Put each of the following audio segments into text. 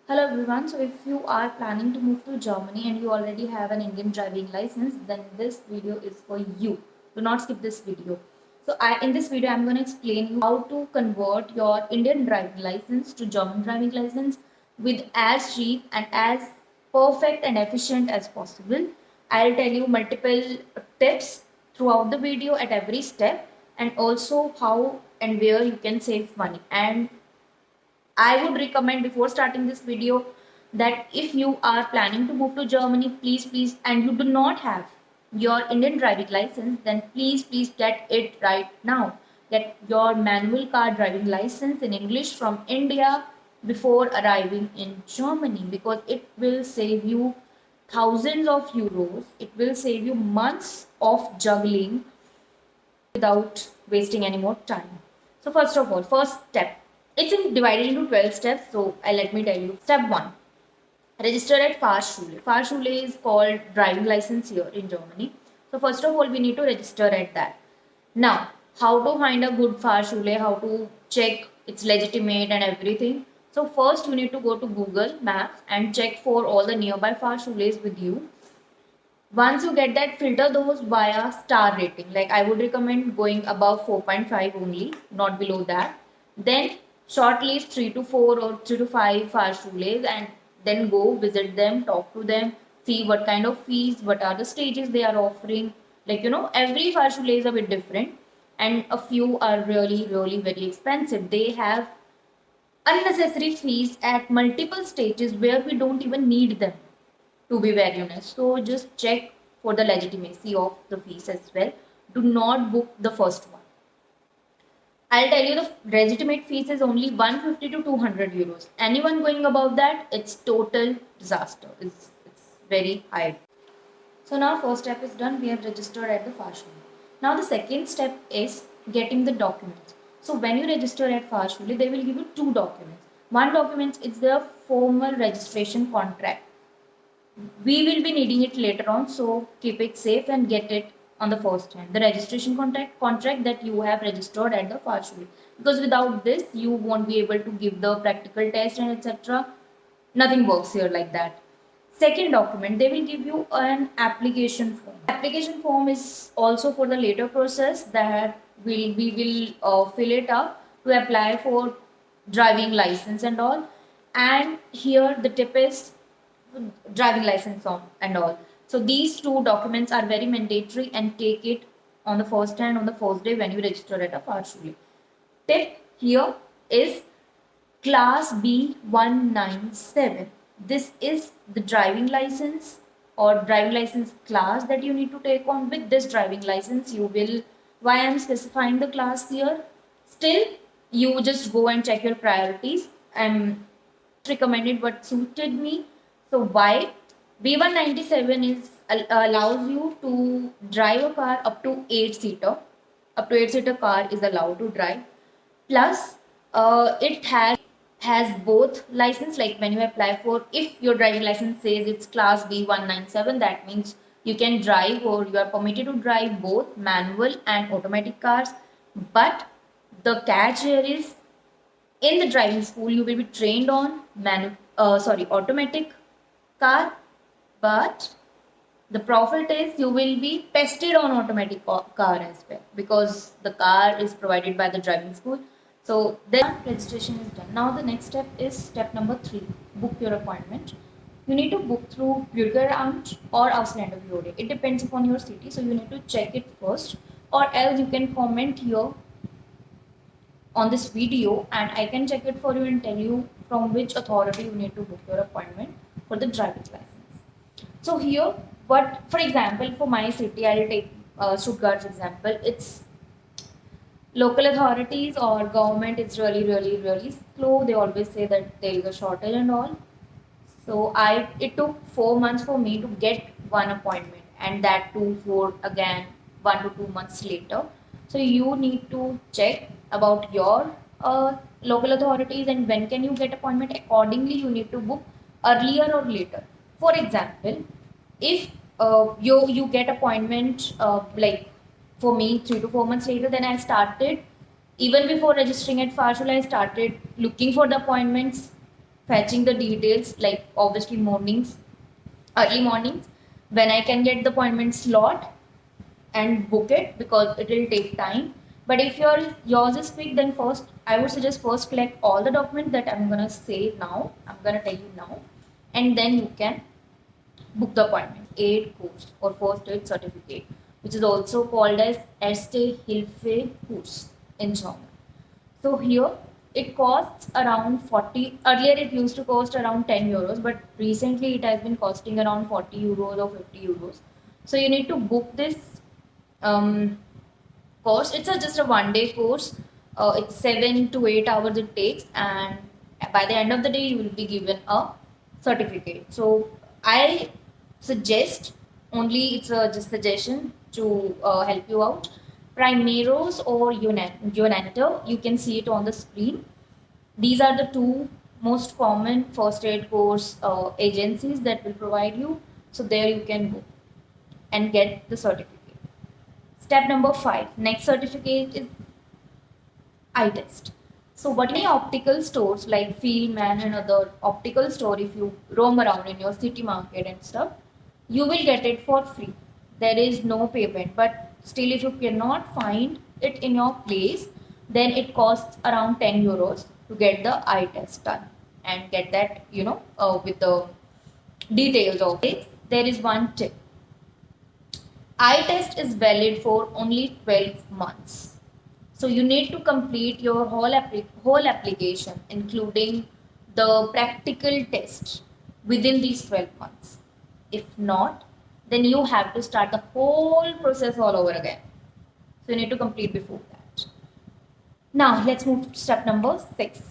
Hello everyone. So if you are planning to move to Germany and you already have an Indian driving license, then this video is for you. Do not skip this video. In this video I'm going to explain you how to convert your Indian driving license to German driving license with as cheap and as perfect and efficient as possible. I'll tell you multiple tips throughout the video at every step, and also how and where you can save money. And I would recommend before starting this video that if you are planning to move to Germany, please, and you do not have your Indian driving license, then please get it right now. Get your manual car driving license in English from India before arriving in Germany, because it will save you thousands of euros. It will save you months of juggling without wasting any more time. So first of all, first step, divided into 12 steps. So let me tell you. Step 1, register at Fahrschule. Fahrschule is called driving license here in Germany. So first of all, we need to register at that. Now, how to find a good Fahrschule, how to check it's legitimate and everything. So first you need to go to Google Maps and check for all the nearby Fahrschules with you. Once you get that, filter those via star rating. Like I would recommend going above 4.5 only, not below that. Then shortlist 3 to 4 or 3 to 5 Fahrschules and then go visit them, talk to them, see what kind of fees, what are the stages they are offering. Every Fahrschule is a bit different, and a few are really very expensive. They have unnecessary fees at multiple stages where we don't even need them, to be very honest. So just check for the legitimacy of the fees as well. Do not book the first one. I'll tell you the legitimate fees is only 150 to 200 euros. Anyone going above that, it's total disaster. It's very high. So now first step is done. We have registered at the Fahrschule. Now the second step is getting the documents. So when you register at Fahrschule, they will give you two documents. One document is the formal registration contract. We will be needing it later on, so keep it safe and get it on the first hand. The registration contract that you have registered at the Fahrschule, because without this you won't be able to give the practical test and etc. Nothing works here like that. Second document, they will give you an application form. Application form is also for the later process that we will fill it up to apply for driving license and all. And here the tip is driving license form and all. So these two documents are very mandatory, and take it on the first hand on the first day when you register at a Fahrschule. Tip here is Class B197. This is the driving license or driving license class that you need to take on. With this driving license, you will, why I am specifying the class here, still you just go and check your priorities. I'm recommended what suited me. So why? B197 is allows you to drive a car up to 8-seater. Up to 8-seater car is allowed to drive. Plus, it has both license. Like when you apply for, if your driving license says it's class B197, that means you can drive, or you are permitted to drive both manual and automatic cars. But the catch here is, in the driving school you will be trained on automatic car, but the profit is you will be tested on automatic car as well, because the car is provided by the driving school. So then registration is done. Now the next step is step number 3, book your appointment. You need to book through Bürgeramt or Ausländerbehörde. It depends upon your city, so you need to check it first, or else you can comment here on this video and I can check it for you and tell you from which authority you need to book your appointment for the driving license. So here, what, for example, for my city, I'll take Stuttgart's example. It's local authorities or government is really slow. They always say that there is a shortage and all. So it took 4 months for me to get one appointment, and that too for again 1 to 2 months later. So you need to check about your local authorities and when can you get appointment. Accordingly, you need to book earlier or later. For example, if you get appointment like for me 3 to 4 months later, then I started, even before registering at Fahrschule, I started looking for the appointments fetching the details, like obviously mornings, early mornings, when I can get the appointment slot and book it, because it will take time. But if yours is quick, then first I would suggest first collect all the documents that I'm gonna say now. I'm gonna tell you now, and then you can book the appointment. Aid course or first aid certificate, which is also called as Erste Hilfe course in German. So here it costs around 40. Earlier it used to cost around 10 euros, but recently it has been costing around 40 euros or 50 euros. So you need to book this um, course. It's just a 1 day course. It's 7 to 8 hours it takes, and by the end of the day you will be given a certificate. So I suggest, only it's a just suggestion to help you out, Primeros or Uniter. You can see it on the screen. These are the two most common first aid course agencies that will provide you. So there you can go and get the certificate. Step number 5. Next certificate is eye test. So what many optical stores like Fieldman and other optical store, if you roam around in your city market and stuff, you will get it for free. There is no payment, but still if you cannot find it in your place, then it costs around 10 euros to get the eye test done and get that, with the details of it. There is one tip. Eye test is valid for only 12 months. So you need to complete your whole application, including the practical test, within these 12 months. If not, then you have to start the whole process all over again. So you need to complete before that. Now let's move to step number 6.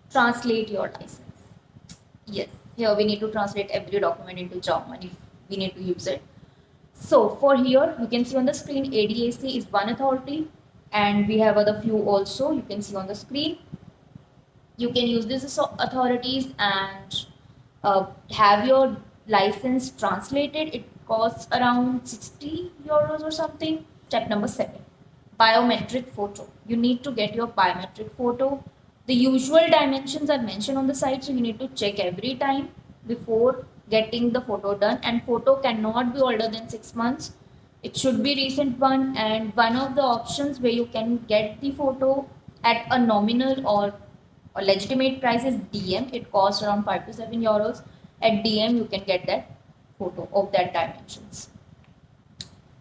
Translate your license. Yes, here we need to translate every document into German if we need to use it. So for here, you can see on the screen, ADAC is one authority, and we have other few also. You can see on the screen. You can use these authorities and have your license translated. It costs around 60 euros or something. Step number 7, biometric photo. You need to get your biometric photo. The usual dimensions are mentioned on the side, so you need to check every time before getting the photo done. And photo cannot be older than 6 months. It should be recent one, and one of the options where you can get the photo at a nominal or a legitimate price is DM. It costs around 5 to 7 euros. At DM you can get that photo of that dimensions.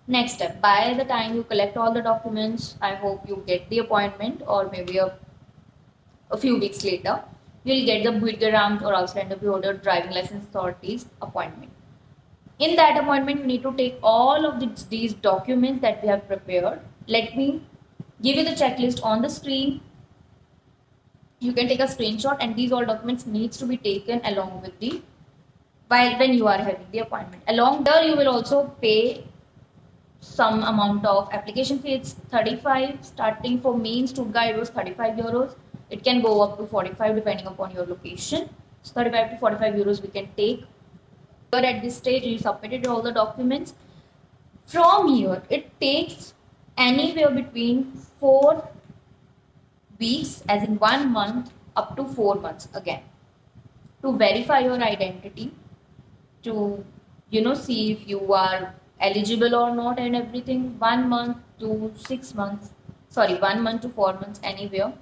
Next step, by the time you collect all the documents, I hope you get the appointment, or maybe a few weeks later, you'll get the Bürgeramt or Ausländerbehörde driving license authorities appointment. In that appointment, you need to take all of these documents that we have prepared. Let me give you the checklist on the screen. You can take a screenshot, and these all documents needs to be taken along with the when you are having the appointment. Along there, you will also pay some amount of application fee. It's 35. Starting for me in Stuttgart, it was 35 euros. It can go up to 45 depending upon your location. So 35 to 45 euros we can take. Here at this stage, you submitted all the documents. From here, it takes anywhere between 4 weeks, as in 1 month, up to 4 months again, to verify your identity, to see if you are eligible or not and everything. 1 month to 6 months, 1 month to 4 months, anywhere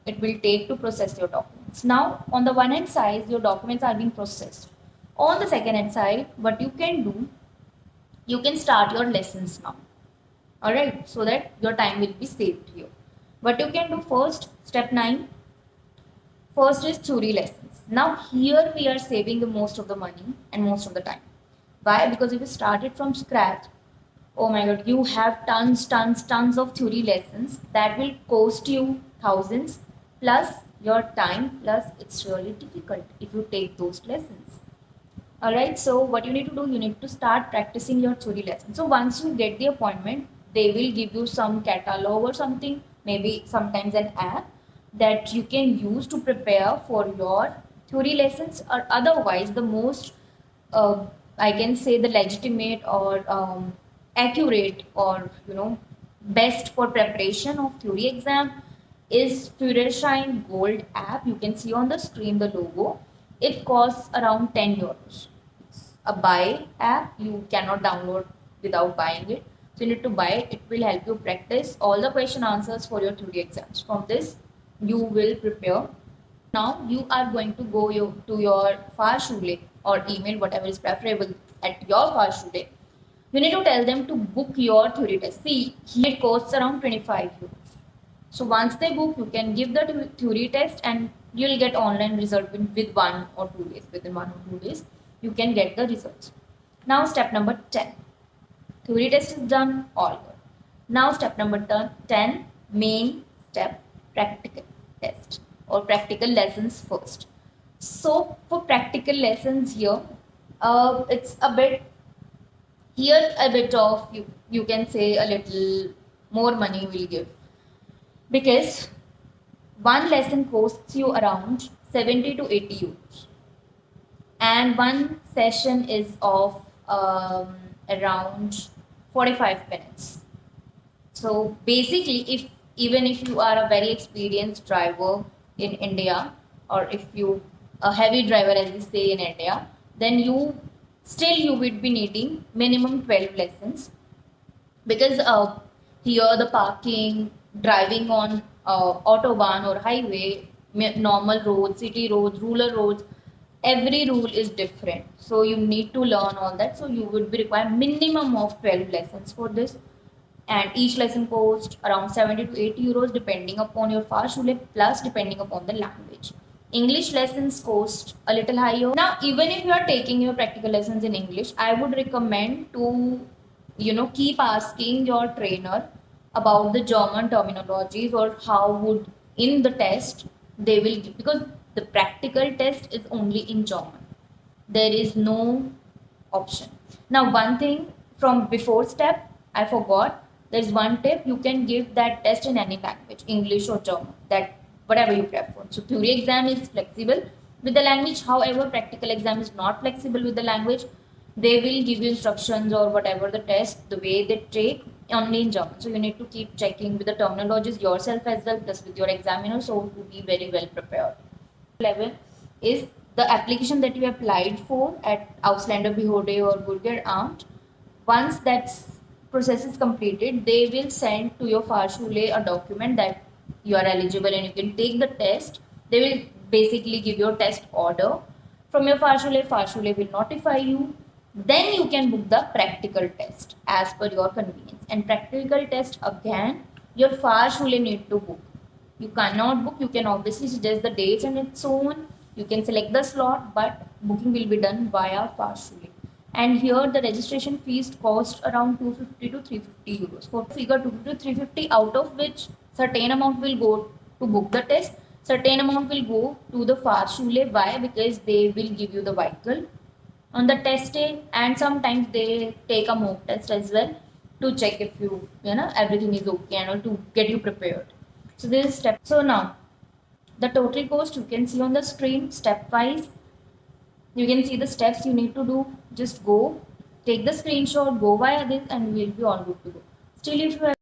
it will take to process your documents. Now on the one hand side, your documents are being processed. On the second hand side, what you can do, you can start your lessons now. Alright, so that your time will be saved here. What you can do first, step 9. First is theory lessons. Now here we are saving the most of the money and most of the time. Why? Because if you started from scratch, oh my god, you have tons of theory lessons that will cost you thousands, plus your time, plus it's really difficult if you take those lessons. Alright, so what you need to do, you need to start practicing your theory lessons. So once you get the appointment, they will give you some catalog or something, maybe sometimes an app that you can use to prepare for your theory lessons. Or otherwise, the most I can say the legitimate or accurate, or best for preparation of theory exam is Führerschein Gold app. You can see on the screen the logo. It costs around 10 euros. It's a buy app. You cannot download without buying it. So you need to buy it. It will help you practice all the question answers for your theory exams. From this, you will prepare. Now you are going to go to your Fahrschule or email, whatever is preferable at your Fahrschule. You need to tell them to book your theory test. See, here it costs around 25 euros. So once they book, you can give the theory test and you'll get online result with 1 or 2 days. Within 1 or 2 days, you can get the results. Now step number 10. Theory test is done, all good. Now step number 10, main step, practical test or practical lessons first. So for practical lessons here, it's a bit of you can say a little more money will give, because one lesson costs you around 70 to 80 euros and one session is of around 45 minutes. So basically, if you are a very experienced driver in India, or if you a heavy driver as we say in India, then you would be needing minimum 12 lessons, because here the parking, driving on autobahn or highway, normal roads, city roads, rural roads, every rule is different. So you need to learn all that. So you would be required minimum of 12 lessons for this, and each lesson costs around 70 to 80 euros depending upon your Fahrschule, plus depending upon the language. English lessons cost a little higher. Now, even if you are taking your practical lessons in English, I would recommend to keep asking your trainer about the German terminologies, or how would in the test they will give, because the practical test is only in German. There is no option. Now, one thing from before step, I forgot. There's one tip: you can give that test in any language, English or German, that whatever you prefer. So theory exam is flexible with the language. However, practical exam is not flexible with the language. They will give you instructions or whatever the test, the way they take, only in German. So you need to keep checking with the terminologies yourself as well, plus with your examiner, so to be very well prepared. 11 is the application that you applied for at Ausländer Behörde or Bürgeramt. Once that process is completed, they will send to your Fahrschule a document that you are eligible and you can take the test. They will basically give your test order from your Fahrschule. Fahrschule will notify you. Then you can book the practical test as per your convenience. And practical test again, your Fahrschule need to book. You cannot book. You can obviously suggest the dates and it's so on. You can select the slot, but booking will be done via Fahrschule. And here the registration fees cost around 250 to 350 euros. For figure 250 to 350, out of which certain amount will go to book the test, certain amount will go to the Fahrschule. Why? Because they will give you the vehicle on the test day, and sometimes they take a mock test as well to check if everything is okay and to get you prepared. So this is step. So now the total cost you can see on the screen stepwise. You can see the steps you need to do. Just go, take the screenshot, go via this, and we'll be all good to go. Still, if you have